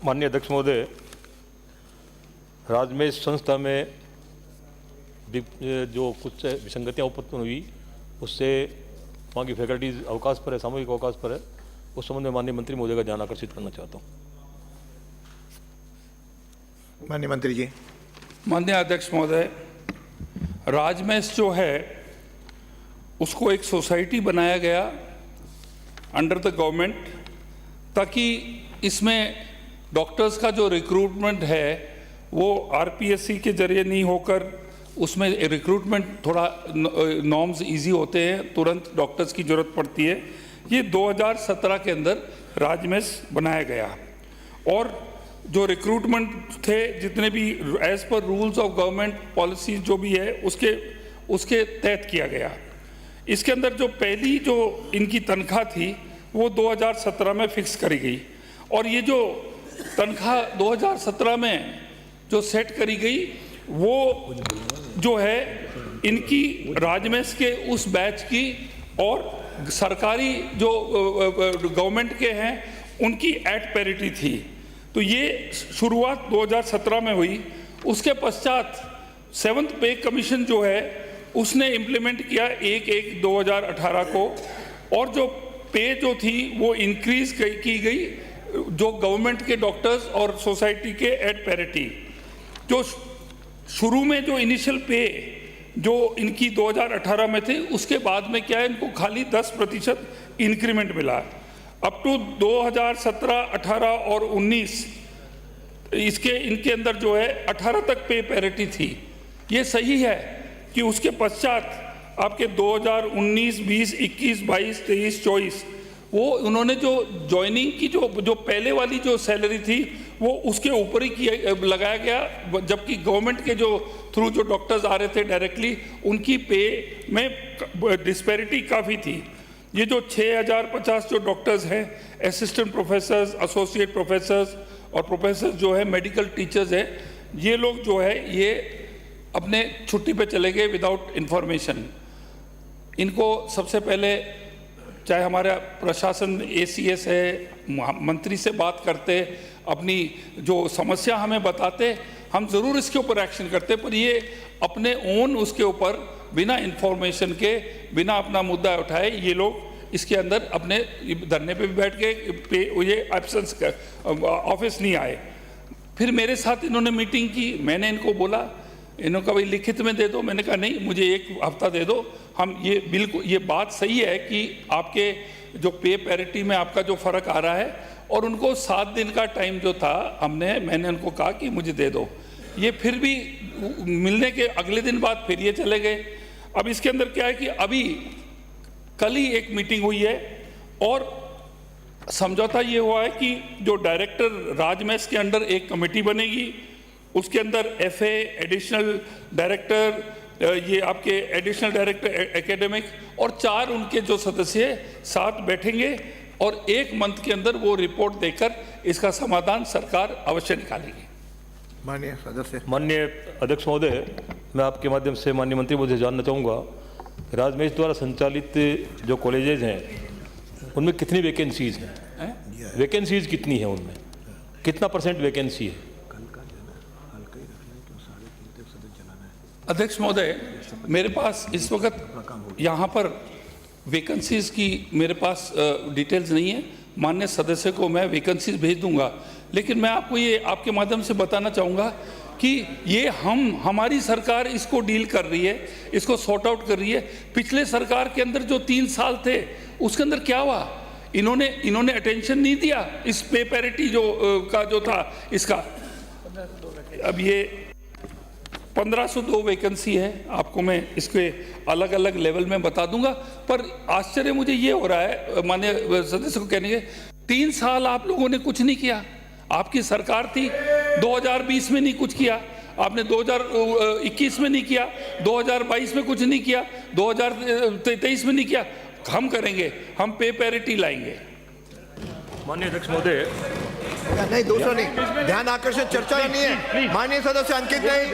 माननीय अध्यक्ष महोदय, राजमेश संस्था में जो कुछ विसंगतियाँ उत्पन्न हुई उससे वहाँ की फैकल्टीज अवकाश पर है, सामूहिक अवकाश पर है। उस संबंध में माननीय मंत्री महोदय का ध्यान आकर्षित करना चाहता हूँ। माननीय मंत्री जी। माननीय अध्यक्ष महोदय, राजमेश जो है उसको एक सोसाइटी बनाया गया अंडर द गवर्नमेंट, ताकि इसमें डॉक्टर्स का जो रिक्रूटमेंट है वो आरपीएससी के जरिए नहीं होकर उसमें रिक्रूटमेंट थोड़ा नॉर्म्स इजी होते हैं, तुरंत डॉक्टर्स की ज़रूरत पड़ती है। ये 2017 के अंदर राजमेश बनाया गया और जो रिक्रूटमेंट थे जितने भी as per rules of government policy जो भी है उसके तहत किया गया। इसके अंदर जो पहली जो इनकी तनख्वाह थी वो 2017 में फिक्स करी गई और ये जो तनख्वाह 2017 में जो सेट करी गई वो जो है इनकी राजमेश के उस बैच की और सरकारी जो गवर्नमेंट के हैं उनकी एट पैरिटी थी। तो ये शुरुआत 2017 में हुई। उसके पश्चात 7th पे कमीशन जो है उसने इम्प्लीमेंट किया 1/1/2018 को और जो पे जो थी वो इंक्रीज की गई जो गवर्नमेंट के डॉक्टर्स और सोसाइटी के एट पैरिटी। जो शुरू में जो इनिशियल पे जो इनकी 2018 में थे उसके बाद में क्या है इनको खाली 10% इंक्रीमेंट मिला। अप टू 2017, 18 और 19 इनके अंदर जो है 18 तक पे पैरिटी थी। ये सही है कि उसके पश्चात आपके 2019, 20, 21, 22, 23, 24 वो उन्होंने जो ज्वाइनिंग की जो पहले वाली जो सैलरी थी वो उसके ऊपर ही लगाया गया, जबकि गवर्नमेंट के जो थ्रू जो डॉक्टर्स आ रहे थे डायरेक्टली उनकी पे में डिस्पैरिटी काफ़ी थी। ये जो 6050 जो डॉक्टर्स हैं, असिस्टेंट प्रोफेसर्स, एसोसिएट प्रोफेसर्स और प्रोफेसर्स जो है मेडिकल टीचर्स हैं, ये लोग जो है ये अपने छुट्टी पे चले गए विदाउट इंफॉर्मेशन। इनको सबसे पहले चाहे हमारा प्रशासन एसीएस है, मंत्री से बात करते, अपनी जो समस्या हमें बताते, हम ज़रूर इसके ऊपर एक्शन करते, पर ये अपने ओन उसके ऊपर बिना इंफॉर्मेशन के, बिना अपना मुद्दा उठाए ये लोग इसके अंदर अपने धरने पे भी बैठ गए, ये एब्सेंस ऑफिस नहीं आए। फिर मेरे साथ इन्होंने मीटिंग की, मैंने इनको बोला, इन्होंने कहा भाई लिखित में दे दो। मैंने कहा नहीं, मुझे 1 हफ्ता दे दो। हम ये बिल्कुल ये बात सही है कि आपके जो पे पैरिटी में आपका जो फ़र्क आ रहा है और उनको 7 दिन का टाइम जो था मैंने उनको कहा कि मुझे दे दो। ये फिर भी मिलने के अगले दिन बाद फिर ये चले गए। अब इसके अंदर क्या है कि अभी कल ही एक मीटिंग हुई है और समझौता ये हुआ है कि जो डायरेक्टर राजमेश के अंडर एक कमेटी बनेगी, उसके अंदर एफए, एडिशनल डायरेक्टर, ये आपके एडिशनल डायरेक्टर एकेडमिक और 4 उनके जो सदस्य साथ बैठेंगे और 1 मंथ के अंदर वो रिपोर्ट देकर इसका समाधान सरकार अवश्य निकालेगी। माननीय सदस्य। माननीय अध्यक्ष महोदय, मैं आपके माध्यम से माननीय मंत्री महोदय से जानना चाहूँगा, राजमेश द्वारा संचालित जो कॉलेजेज हैं उनमें कितनी वैकेंसीज हैं? वैकेंसीज कितनी है उनमें? कितना % वैकेंसी है? अध्यक्ष महोदय, मेरे पास इस वक्त यहाँ पर वैकेंसीज की मेरे पास डिटेल्स नहीं है। माननीय सदस्य को मैं वैकेंसीज भेज दूंगा, लेकिन मैं आपको ये आपके माध्यम से बताना चाहूँगा कि ये हमारी सरकार इसको डील कर रही है, इसको सॉर्ट आउट कर रही है। पिछले सरकार के अंदर जो 3 साल थे उसके अंदर क्या हुआ, इन्होंने अटेंशन नहीं दिया इस पे पैरिटी जो था इसका। अब ये 1502 वैकेंसी है, आपको मैं इसके अलग अलग लेवल में बता दूंगा। पर आश्चर्य मुझे ये हो रहा है माननीय सदस्य को कहने के, 3 साल आप लोगों ने कुछ नहीं किया। आपकी सरकार थी, 2020 में नहीं कुछ किया, आपने 2021 में नहीं किया, 2022 में कुछ नहीं किया, 2023 में नहीं किया। हम करेंगे, हम पे पैरिटी लाएंगे। माननीय अध्यक्ष महोदय, नहीं दूसरा नहीं, ध्यान आकर्षण चर्चा नहीं है। माननीय सदस्य अंकित नहीं,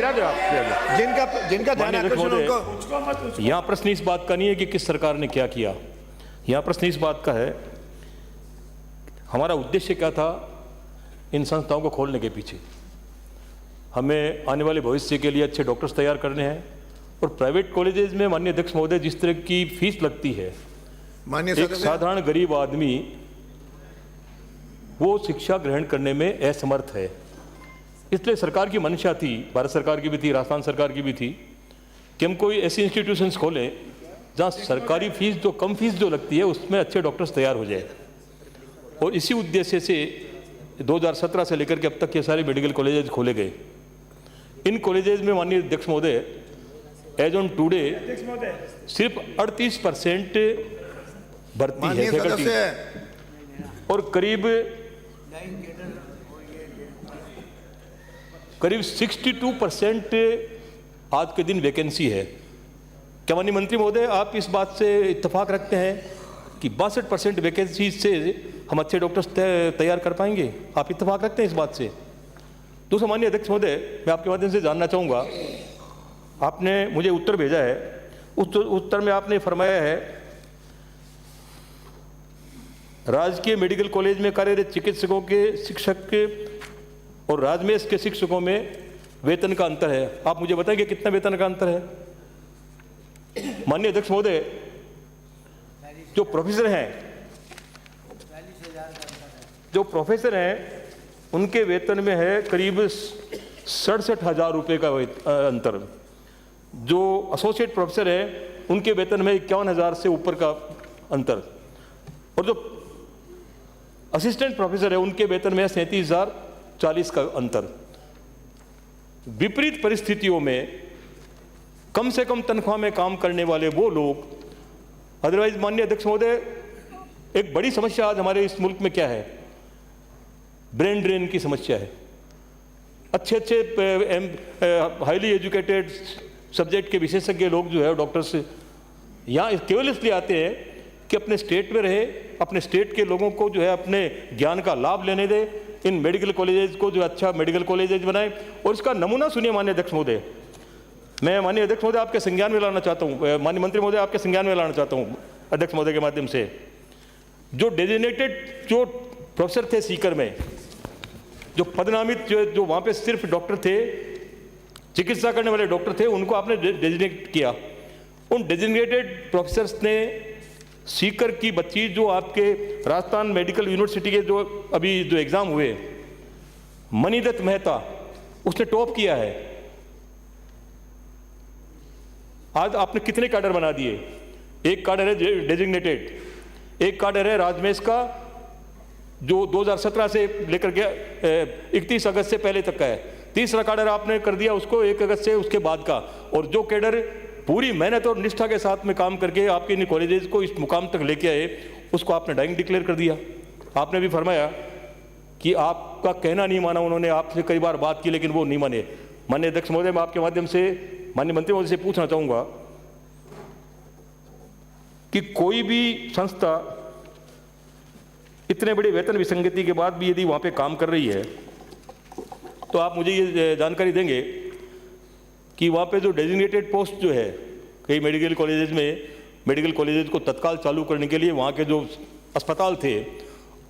जिनका ध्यान आकर्षण उनको। यहाँ प्रश्न इस बात का नहीं है कि किस सरकार ने क्या किया, यहाँ प्रश्न इस बात का है हमारा उद्देश्य क्या था इन संस्थाओं को खोलने के पीछे। हमें आने वाले भविष्य के लिए अच्छे डॉक्टर्स तैयार करने हैं, और प्राइवेट कॉलेजेस में माननीय अध्यक्ष महोदय जिस तरह की फीस लगती है, माननीय एक सदस्य साधारण गरीब आदमी वो शिक्षा ग्रहण करने में असमर्थ है। इसलिए सरकार की मंशा थी, भारत सरकार की भी थी, राजस्थान सरकार की भी थी, कि हम कोई ऐसी इंस्टीट्यूशंस खोलें जहाँ सरकारी फीस जो कम फीस जो लगती है उसमें अच्छे डॉक्टर्स तैयार हो जाए। और इसी उद्देश्य से 2017 से लेकर के अब तक ये सारे मेडिकल कॉलेजेस खोले गए। इन कॉलेजेस में माननीय अध्यक्ष महोदय एज ऑन टुडे सिर्फ 38% भर्ती है माननीय फैकल्टी, सदस्य और करीब 62% आज के दिन वैकेंसी है। क्या माननीय मंत्री महोदय आप इस बात से इत्तेफाक रखते हैं कि 62% वैकेंसी से हम अच्छे डॉक्टर्स तैयार कर पाएंगे? आप इत्तेफाक रखते हैं इस बात से? दूसरा माननीय अध्यक्ष महोदय, मैं आपके माध्यम से जानना चाहूँगा, आपने मुझे उत्तर भेजा है, उस उत्तर में आपने फरमाया है राजकीय मेडिकल कॉलेज में कार्यरत चिकित्सकों के शिक्षक के और राजमेश के शिक्षकों में वेतन का अंतर है। आप मुझे बताएंगे कितना वेतन का अंतर है? माननीय अध्यक्ष महोदय, जो प्रोफेसर हैं उनके वेतन में है करीब 67,000 रुपये का अंतर। जो एसोसिएट प्रोफेसर हैं उनके वेतन में 51,000 से ऊपर का अंतर, और जो असिस्टेंट प्रोफेसर है उनके वेतन में 37,040 का अंतर। विपरीत परिस्थितियों में कम से कम तनख्वाह में काम करने वाले वो लोग, अदरवाइज माननीय अध्यक्ष महोदय, एक बड़ी समस्या आज हमारे इस मुल्क में क्या है? ब्रेन ड्रेन की समस्या है। अच्छे हाईली एजुकेटेड सब्जेक्ट के विशेषज्ञ लोग जो है डॉक्टर्स यहाँ केवल इसलिए आते हैं कि अपने स्टेट में रहे, अपने स्टेट के लोगों को जो है अपने ज्ञान का लाभ लेने दे, इन मेडिकल कॉलेजेस को जो अच्छा मेडिकल कॉलेजेस बनाए। और इसका नमूना सुनिए माननीय अध्यक्ष महोदय, मैं माननीय अध्यक्ष महोदय आपके संज्ञान में लाना चाहता हूँ, माननीय मंत्री महोदय आपके संज्ञान में लाना चाहता हूँ अध्यक्ष महोदय के माध्यम से। जो डेजिग्नेटेड जो प्रोफेसर थे सीकर में, जो पदनामित जो वहाँ पे सिर्फ डॉक्टर थे, चिकित्सा करने वाले डॉक्टर थे, उनको आपने डेजिग्नेट किया। उन डेजिग्नेटेड प्रोफेसर्स ने सीकर की बच्ची जो आपके राजस्थान मेडिकल यूनिवर्सिटी के जो अभी जो एग्ज़ाम हुए, मनीदत्त मेहता, उसने टॉप किया है। आज आपने कितने कैडर बना दिए? एक कैडर है डेजिग्नेटेड, एक कैडर है राजमेश का जो 2017 से लेकर के 31 अगस्त से पहले तक का है। तीसरा कैडर आपने कर दिया उसको 1 अगस्त से उसके बाद का। और जो कैडर पूरी मेहनत और निष्ठा के साथ में काम करके आपके इन कॉलेजेस को इस मुकाम तक लेके आए, उसको आपने डाइंग डिक्लेयर कर दिया। आपने भी फरमाया कि आपका कहना नहीं माना उन्होंने, आपसे कई बार बात की लेकिन वो नहीं माने। माननीय अध्यक्ष महोदय, मैं आपके माध्यम से माननीय मंत्री महोदय से पूछना चाहूँगा कि कोई भी संस्था इतने बड़ी वेतन विसंगति के बाद भी यदि वहाँ पे काम कर रही है, तो आप मुझे ये जानकारी देंगे कि वहाँ पे जो डेजिग्नेटेड पोस्ट जो है कई मेडिकल कॉलेजेस में, मेडिकल कॉलेजेस को तत्काल चालू करने के लिए वहाँ के जो अस्पताल थे,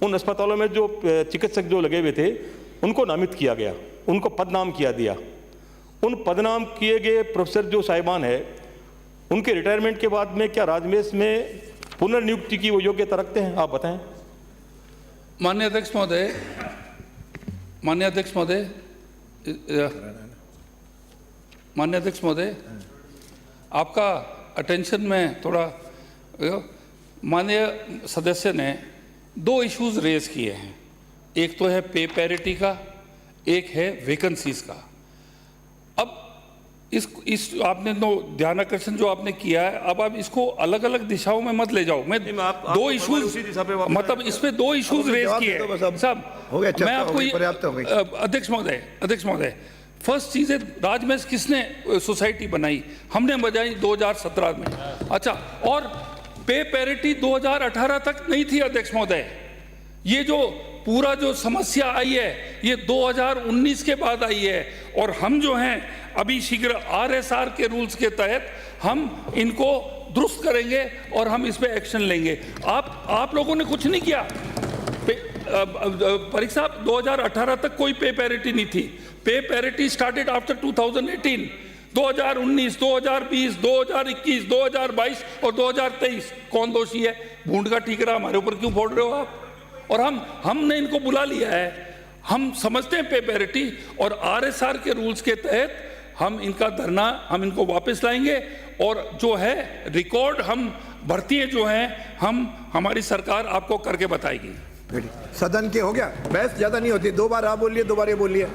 उन अस्पतालों में जो चिकित्सक जो लगे हुए थे उनको नामित किया गया, उनको पदनाम किया दिया। उन पदनाम किए गए प्रोफेसर जो साहिबान है, उनके रिटायरमेंट के बाद में क्या राजमेश में पुनर्नियुक्ति की वो योग्यता रखते हैं? आप बताएं। माननीय अध्यक्ष महोदय, माननीय अध्यक्ष महोदय, माननीय अध्यक्ष महोदय, आपका अटेंशन में थोड़ा, माननीय सदस्य ने 2 इश्यूज रेज किए हैं। एक तो है पे पैरिटी का, एक है वैकेंसीज का। अब इस आपने ध्यान आकर्षण जो आपने किया है, अब आप इसको अलग अलग दिशाओं में मत ले जाओ। मैं 2 इश्यूज, मतलब इसमें 2 इश्यूज रेज किए हैं साहब। मैं आपको अध्यक्ष महोदय, फर्स्ट चीज़ है राजमेश किसने सोसाइटी बनाई? हमने बनाई 2017 में। अच्छा, और पे पैरिटी 2018 तक नहीं थी अध्यक्ष महोदय। ये जो पूरा जो समस्या आई है ये 2019 के बाद आई है, और हम जो हैं अभी शीघ्र RSR के रूल्स के तहत हम इनको दुरुस्त करेंगे और हम इस पे एक्शन लेंगे। आप लोगों ने कुछ नहीं किया। परीक्षा 2018 तक कोई पे पैरिटी नहीं थी। पे पैरिटी स्टार्टेड आफ्टर 2018। 2019, 2020, 2021, 2022 और 2023 कौन दोषी है? भूंड का ठीकरा हमारे ऊपर क्यों फोड़ रहे हो आप? और हमने इनको बुला लिया है, हम समझते हैं पे पैरिटी, और आरएसआर के रूल्स के तहत हम इनका धरना हम इनको वापस लाएंगे, और जो है रिकॉर्ड हम भर्तियां जो हैं हमारी सरकार आपको करके बताएगी। सदन के हो गया, बहस ज्यादा नहीं होती, 2 बार आप बोलिए 2 बार ये बोलिए।